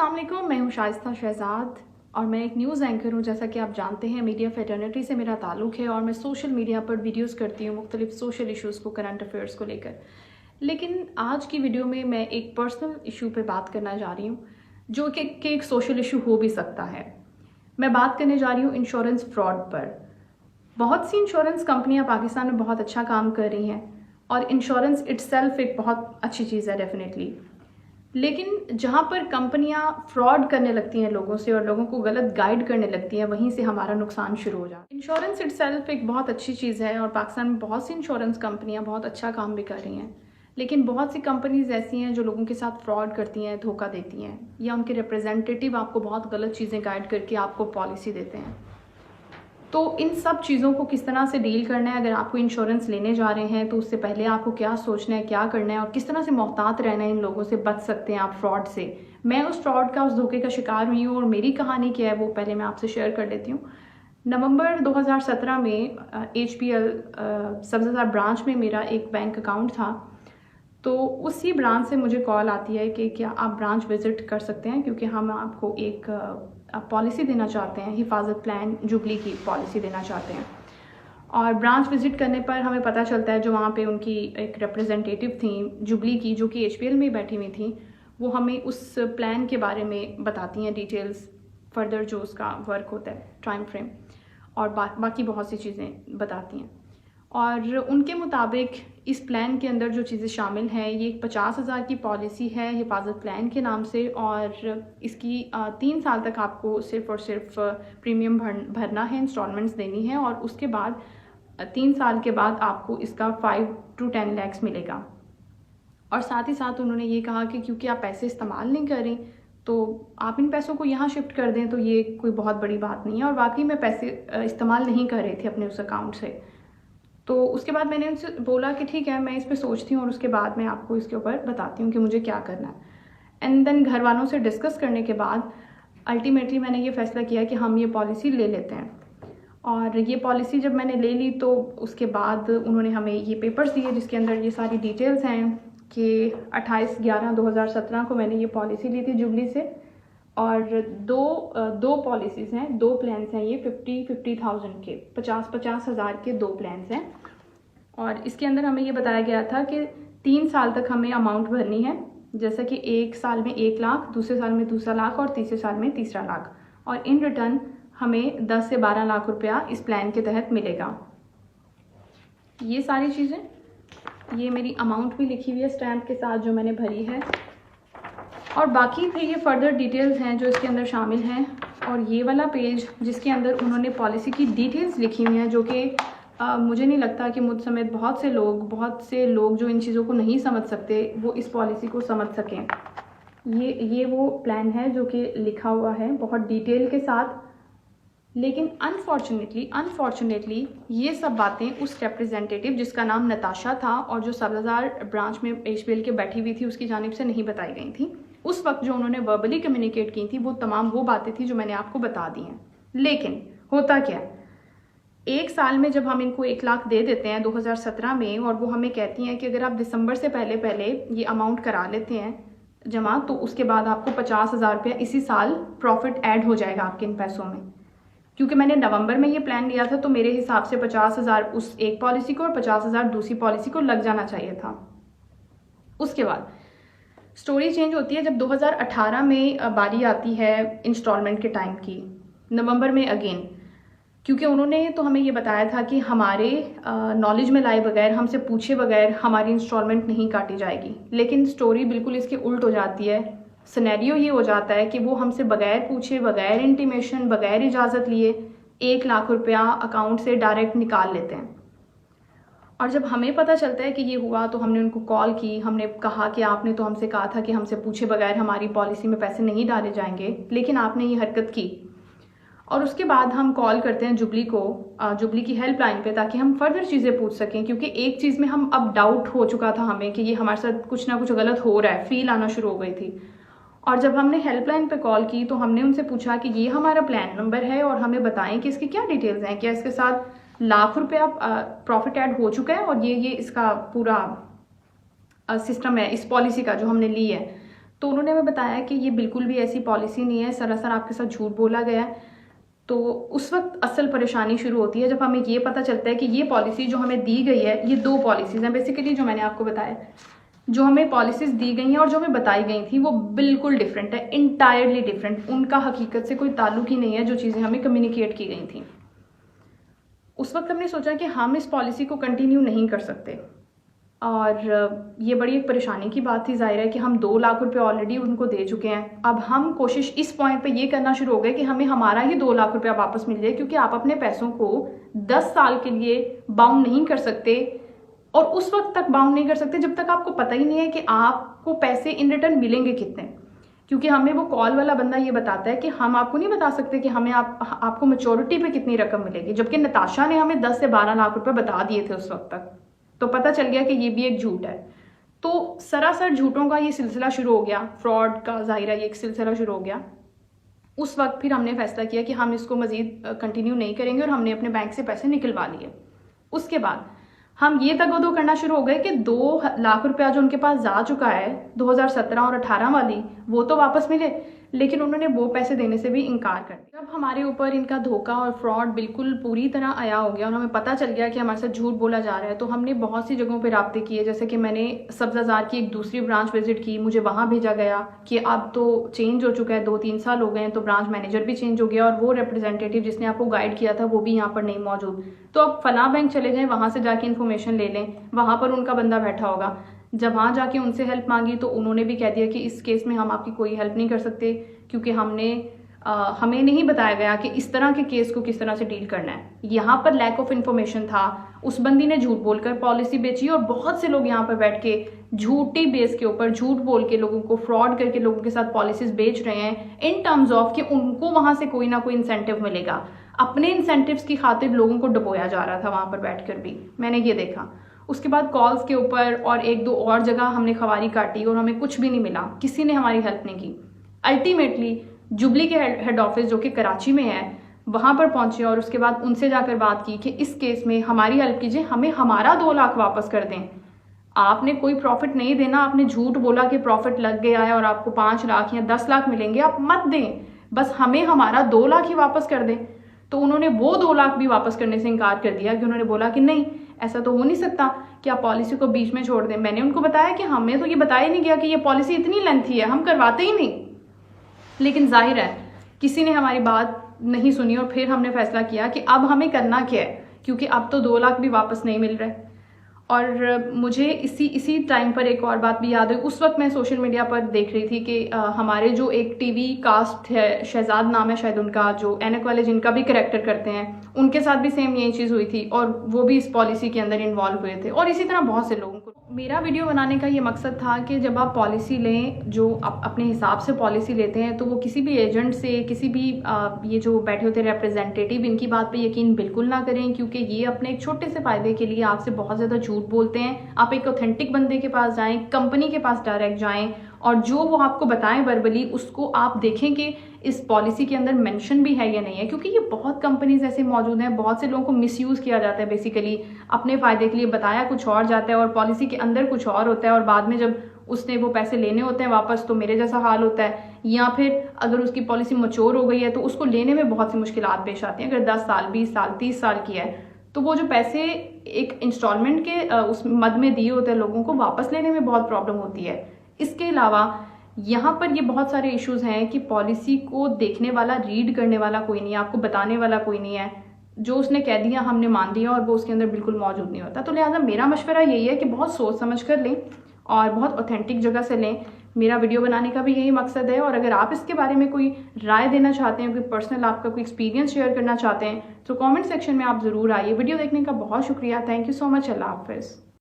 अस्सलाम वालेकुम, मैं हूँ शाइस्ता शहजाद और मैं एक न्यूज़ एंकर हूँ। जैसा कि आप जानते हैं, मीडिया फेटर्निटी से मेरा ताल्लुक़ है और मैं सोशल मीडिया पर वीडियोस करती हूँ मुख्तलिफ सोशल इश्यूज़ को, करंट अफेयर्स को लेकर। लेकिन आज की वीडियो में मैं एक पर्सनल इशू पे बात करना जा रही हूँ, जो कि एक सोशल इशू हो भी सकता है। मैं बात करने जा रही हूँ इंश्योरेंस फ्रॉड पर। बहुत सी इंश्योरेंस कंपनियाँ पाकिस्तान में बहुत अच्छा काम कर रही हैं और इंश्योरेंस इटसेल्फ एक बहुत अच्छी चीज़ है डेफिनेटली। लेकिन जहाँ पर कंपनियाँ फ्रॉड करने लगती हैं लोगों से और लोगों को गलत गाइड करने लगती हैं, वहीं से हमारा नुकसान शुरू हो जाता है। इंश्योरेंस इटसेल्फ एक बहुत अच्छी चीज़ है और पाकिस्तान में बहुत सी इंश्योरेंस कंपनियाँ बहुत अच्छा काम भी कर रही हैं। लेकिन बहुत सी कंपनीज ऐसी हैं जो लोगों के साथ फ्रॉड करती हैं, धोखा देती हैं, या उनके रिप्रेजेंटेटिव आपको बहुत गलत चीज़ें गाइड करके आपको पॉलिसी देते हैं। तो इन सब चीज़ों को किस तरह से डील करना है, अगर आपको इंश्योरेंस लेने जा रहे हैं तो उससे पहले आपको क्या सोचना है, क्या करना है और किस तरह से मोहतात रहना है, इन लोगों से बच सकते हैं आप फ्रॉड से। मैं उस फ्रॉड का, उस धोखे का शिकार हुई हूँ और मेरी कहानी क्या है वो पहले मैं आपसे शेयर कर लेती हूँ। नवंबर 2017 में HPL सब्ज़ाज़ार ब्रांच में मेरा एक बैंक अकाउंट था। तो उसी ब्रांच से मुझे कॉल आती है कि क्या आप ब्रांच विज़िट कर सकते हैं, क्योंकि हम आपको एक पॉलिसी देना चाहते हैं, हिफाजत प्लान जुबली की पॉलिसी देना चाहते हैं। और ब्रांच विज़िट करने पर हमें पता चलता है, जो वहाँ पे उनकी एक रिप्रेजेंटेटिव थी जुबली की, जो कि HPL में बैठी हुई थी, वो हमें उस प्लान के बारे में बताती हैं डिटेल्स, फर्दर जो उसका वर्क होता है, टाइम फ्रेम और बाकी बहुत सी चीज़ें बताती हैं। और उनके मुताबिक इस प्लान के अंदर जो चीज़ें शामिल हैं, ये 50,000 की पॉलिसी है हिफाजत प्लान के नाम से, और इसकी 3 साल तक आपको सिर्फ़ और सिर्फ प्रीमियम भरना है, इंस्टॉलमेंट्स देनी है, और उसके बाद 3 साल के बाद आपको इसका 5 to 10 लाख मिलेगा। और साथ ही साथ उन्होंने ये कहा कि क्योंकि आप पैसे इस्तेमाल नहीं करें तो आप इन पैसों को यहाँ शिफ्ट कर दें, तो ये कोई बहुत बड़ी बात नहीं है। और वाकई में पैसे इस्तेमाल नहीं कर रहे थे अपने उस अकाउंट से। तो उसके बाद मैंने उनसे बोला कि ठीक है, मैं इस पे सोचती हूँ और उसके बाद मैं आपको इसके ऊपर बताती हूँ कि मुझे क्या करना है। एंड देन घर वालों से डिस्कस करने के बाद अल्टीमेटली मैंने ये फ़ैसला किया कि हम ये पॉलिसी ले लेते हैं। और ये पॉलिसी जब मैंने ले ली तो उसके बाद उन्होंने हमें ये पेपर्स दिए जिसके अंदर ये सारी डिटेल्स हैं कि 28/11/2017 को मैंने ये पॉलिसी ली थी जुबली से। और दो पॉलिसीज़ हैं, 2 प्लान्स हैं, ये 50,000 के, 50,000 के 2 प्लान्स हैं। और इसके अंदर हमें ये बताया गया था कि 3 साल तक हमें अमाउंट भरनी है, जैसा कि एक साल में 1 लाख, दूसरे साल में दूसरा लाख और तीसरे साल में तीसरा लाख। और इन रिटर्न हमें 10 से 12 लाख रुपया इस प्लान के तहत मिलेगा। ये सारी चीज़ें, ये मेरी अमाउंट भी लिखी हुई है स्टैम्प के साथ जो मैंने भरी है, और बाकी फिर ये फर्दर डिटेल्स हैं जो इसके अंदर शामिल हैं। और ये वाला पेज जिसके अंदर उन्होंने पॉलिसी की डिटेल्स लिखी हुई हैं, जो कि मुझे नहीं लगता कि मुझ समेत बहुत से लोग जो इन चीज़ों को नहीं समझ सकते, वो इस पॉलिसी को समझ सकें। ये वो प्लान है जो कि लिखा हुआ है बहुत डिटेल के साथ। लेकिन अनफॉर्चुनेटली ये सब बातें उस रिप्रेजेंटेटिव जिसका नाम नताशा था और जो सब्ज़ाज़ार ब्रांच में HPL के बैठी हुई थी, उसकी जानिब से नहीं बताई गई थी। उस वक्त जो उन्होंने वर्बली कम्युनिकेट की थी, वो बातें थी जो मैंने आपको बता दी हैं। लेकिन होता क्या है, 1 साल में जब हम इनको 1 लाख दे देते हैं 2017 में, और वो हमें कहती हैं कि अगर आप दिसंबर से पहले ये अमाउंट करा लेते हैं जमा, तो उसके बाद आपको 50,000 रुपया इसी साल प्रॉफिट ऐड हो जाएगा आपके इन पैसों में। क्योंकि मैंने नवंबर में ये प्लान लिया था, तो मेरे हिसाब से 50,000 उस एक पॉलिसी को और 50,000 दूसरी पॉलिसी को लग जाना चाहिए था। उसके बाद स्टोरी चेंज होती है जब 2018 में बारी आती है इंस्टॉलमेंट के टाइम की, नवंबर में अगेन, क्योंकि उन्होंने तो हमें ये बताया था कि हमारे नॉलेज में लाए बगैर, हमसे पूछे बगैर हमारी इंस्टॉलमेंट नहीं काटी जाएगी। लेकिन स्टोरी बिल्कुल इसके उल्ट हो जाती है। सिनेरियो ये हो जाता है कि वो हमसे बगैर पूछे, बगैर इंटीमेशन, बगैर इजाज़त लिए 1 लाख रुपया अकाउंट से डायरेक्ट निकाल लेते हैं। और जब हमें पता चलता है कि ये हुआ, तो हमने उनको कॉल की, हमने कहा कि आपने तो हमसे कहा था कि हमसे पूछे बगैर हमारी पॉलिसी में पैसे नहीं डाले जाएंगे, लेकिन आपने ये हरकत की। और उसके बाद हम कॉल करते हैं जुबली को, जुबली की हेल्पलाइन पे, ताकि हम फर्दर चीज़ें पूछ सकें, क्योंकि एक चीज़ में हम अब डाउट हो चुका था हमें कि ये हमारे साथ कुछ ना कुछ गलत हो रहा है, फील आना शुरू हो गई थी। और जब हमने हेल्पलाइन पे कॉल की तो हमने उनसे पूछा कि ये हमारा प्लान नंबर है और हमें बताएं कि इसकी क्या डिटेल्स हैं, क्या इसके साथ लाख रुपया प्रॉफिट ऐड हो चुका है और ये इसका पूरा सिस्टम है इस पॉलिसी का जो हमने ली है। तो उन्होंने हमें बताया कि ये बिल्कुल भी ऐसी पॉलिसी नहीं है, सरासर आपके साथ झूठ बोला गया है। तो उस वक्त असल परेशानी शुरू होती है जब हमें ये पता चलता है कि ये पॉलिसी जो हमें दी गई है, ये 2 पॉलिसीज़ हैं बेसिकली जो मैंने आपको बताया। जो हमें पॉलिसीज़ दी गई हैं और जो हमें बताई गई थी वो बिल्कुल डिफरेंट है, इंटायरली डिफरेंट। उनका हकीकत से कोई ताल्लुक ही नहीं है जो चीज़ें हमें कम्युनिकेट की गई थी। उस वक्त हमने सोचा कि हम इस पॉलिसी को कंटिन्यू नहीं कर सकते और ये बड़ी एक परेशानी की बात थी। ज़ाहिर है कि हम 2 लाख रुपए ऑलरेडी उनको दे चुके हैं। अब हम कोशिश इस पॉइंट पे ये करना शुरू हो गए कि हमें हमारा ही 2 लाख रुपया वापस मिल जाए, क्योंकि आप अपने पैसों को 10 साल के लिए बाउंड नहीं कर सकते और उस वक्त तक बाउंड नहीं कर सकते जब तक आपको पता ही नहीं है कि आपको पैसे इन रिटर्न मिलेंगे कितने। क्योंकि हमें वो कॉल वाला बंदा ये बताता है कि हम आपको नहीं बता सकते कि हमें आपको मैच्योरिटी पे कितनी रकम मिलेगी, जबकि नताशा ने हमें 10 से 12 लाख रुपए बता दिए थे उस वक्त तक। तो पता चल गया कि ये भी एक झूठ है। तो सरासर झूठों का ये सिलसिला शुरू हो गया, फ्रॉड का ज़ाहिर है ये एक सिलसिला शुरू हो गया। उस वक्त फिर हमने फैसला किया कि हम इसको मज़ीद कंटिन्यू नहीं करेंगे और हमने अपने बैंक से पैसे निकलवा लिए। उसके बाद हम ये तगोदो करना शुरू हो गए कि 2 लाख रुपया जो उनके पास जा चुका है 2017 और 18 वाली, वो तो वापस मिले, लेकिन उन्होंने वो पैसे देने से भी इनकार कर दिया। जब हमारे ऊपर इनका धोखा और फ्रॉड बिल्कुल पूरी तरह आया हो गया और हमें पता चल गया कि हमारे साथ झूठ बोला जा रहा है, तो हमने बहुत सी जगहों पर राब्ते किए। जैसे कि मैंने सब्ज़ाज़ार की एक दूसरी ब्रांच विजिट की, मुझे वहाँ भेजा गया कि अब तो चेंज हो चुका है, 2-3 साल हो गए हैं, तो ब्रांच मैनेजर भी चेंज हो गया और वो रिप्रेजेंटेटिव जिसने आपको गाइड किया था वो भी यहाँ पर नहीं मौजूद। तो अब फलां बैंक चले जाएँ, वहाँ से जाके इन्फॉर्मेशन ले लें, वहाँ पर उनका बंदा बैठा होगा। जब वहाँ जाके उनसे हेल्प मांगी तो उन्होंने भी कह दिया कि इस केस में हम आपकी कोई हेल्प नहीं कर सकते, क्योंकि हमें नहीं बताया गया कि इस तरह के केस को किस तरह से डील करना है। यहाँ पर लैक ऑफ इन्फॉर्मेशन था। उस बंदी ने झूठ बोलकर पॉलिसी बेची और बहुत से लोग यहाँ पर बैठ के झूठी बेस के ऊपर झूठ बोल के लोगों को फ्रॉड करके लोगों के साथ पॉलिसीज बेच रहे हैं इन टर्म्स ऑफ कि उनको वहाँ से कोई ना कोई इंसेंटिव मिलेगा। अपने इंसेंटिव्स की खातिर लोगों को डुबोया जा रहा था वहाँ पर बैठकर भी, मैंने ये देखा। उसके बाद कॉल्स के ऊपर और 1-2 और जगह हमने खवारी काटी और हमें कुछ भी नहीं मिला, किसी ने हमारी हेल्प नहीं की। अल्टीमेटली जुबली के हेड ऑफिस जो कि कराची में है, वहाँ पर पहुँचे और उसके बाद उनसे जाकर बात की कि इस केस में हमारी हेल्प कीजिए, हमें हमारा 2 लाख वापस कर दें। आपने कोई प्रॉफिट नहीं देना, आपने झूठ बोला कि प्रॉफिट लग गया है और आपको 5 लाख या 10 लाख मिलेंगे, आप मत दें, बस हमें हमारा 2 लाख ही वापस कर दें। तो उन्होंने वो 2 लाख भी वापस करने से इनकार कर दिया कि उन्होंने बोला कि नहीं, ऐसा तो हो नहीं सकता कि आप पॉलिसी को बीच में छोड़ दें। मैंने उनको बताया कि हमें तो ये बताया नहीं गया कि ये पॉलिसी इतनी लेंथी है, हम करवाते ही नहीं। लेकिन जाहिर है किसी ने हमारी बात नहीं सुनी और फिर हमने फैसला किया कि अब हमें करना क्या है, क्योंकि अब तो 2 लाख भी वापस नहीं मिल रहे। और मुझे इसी टाइम पर एक और बात भी याद हुई। उस वक्त मैं सोशल मीडिया पर देख रही थी कि हमारे जो एक टीवी कास्ट है, शहजाद नाम है शायद उनका, जो ऐनक वाले जिनका भी करैक्टर करते हैं, उनके साथ भी सेम यही चीज़ हुई थी और वो भी इस पॉलिसी के अंदर इन्वॉल्व हुए थे और इसी तरह बहुत से लोगों को। मेरा वीडियो बनाने का ये मकसद था कि जब आप पॉलिसी लें, जो आप अपने हिसाब से पॉलिसी लेते हैं, तो वो किसी भी एजेंट से, किसी भी ये जो बैठे होते रिप्रेजेंटेटिव, इनकी बात पे यकीन बिल्कुल ना करें, क्योंकि ये अपने एक छोटे से फ़ायदे के लिए आपसे बहुत ज़्यादा झूठ बोलते हैं। आप एक ऑथेंटिक बंदे के पास जाएं, कंपनी के पास डायरेक्ट जाएं और जो वो आपको बताएं वर्बली, उसको आप देखें कि इस पॉलिसी के अंदर मेंशन भी है या नहीं है, क्योंकि ये बहुत कंपनीज ऐसे मौजूद हैं, बहुत से लोगों को मिसयूज़ किया जाता है। बेसिकली अपने फ़ायदे के लिए बताया कुछ और जाता है और पॉलिसी के अंदर कुछ और होता है और बाद में जब उसने वो पैसे लेने होते हैं वापस, तो मेरे जैसा हाल होता है। या फिर अगर उसकी पॉलिसी मैच्योर हो गई है तो उसको लेने में बहुत सी मुश्किलात पेश आती हैं। अगर 10 साल, 20 साल, 30 साल की है तो वो जो पैसे एक इंस्टॉलमेंट के उस मद में दिए होते हैं लोगों को, वापस लेने में बहुत प्रॉब्लम होती है। इसके अलावा यहाँ पर ये बहुत सारे इश्यूज़ हैं कि पॉलिसी को देखने वाला, रीड करने वाला कोई नहीं है, आपको बताने वाला कोई नहीं है। जो उसने कह दिया हमने मान दिया और वो उसके अंदर बिल्कुल मौजूद नहीं होता। तो लिहाजा मेरा मशवरा यही है कि बहुत सोच समझ कर लें और बहुत ऑथेंटिक जगह से लें। मेरा वीडियो बनाने का भी यही मकसद है। और अगर आप इसके बारे में कोई राय देना चाहते हैं, कोई पर्सनल आपका कोई एक्सपीरियंस शेयर करना चाहते हैं, तो कमेंट सेक्शन में आप ज़रूर आइए। वीडियो देखने का बहुत शुक्रिया। Thank you so much. अल्लाह हाफ़िज़।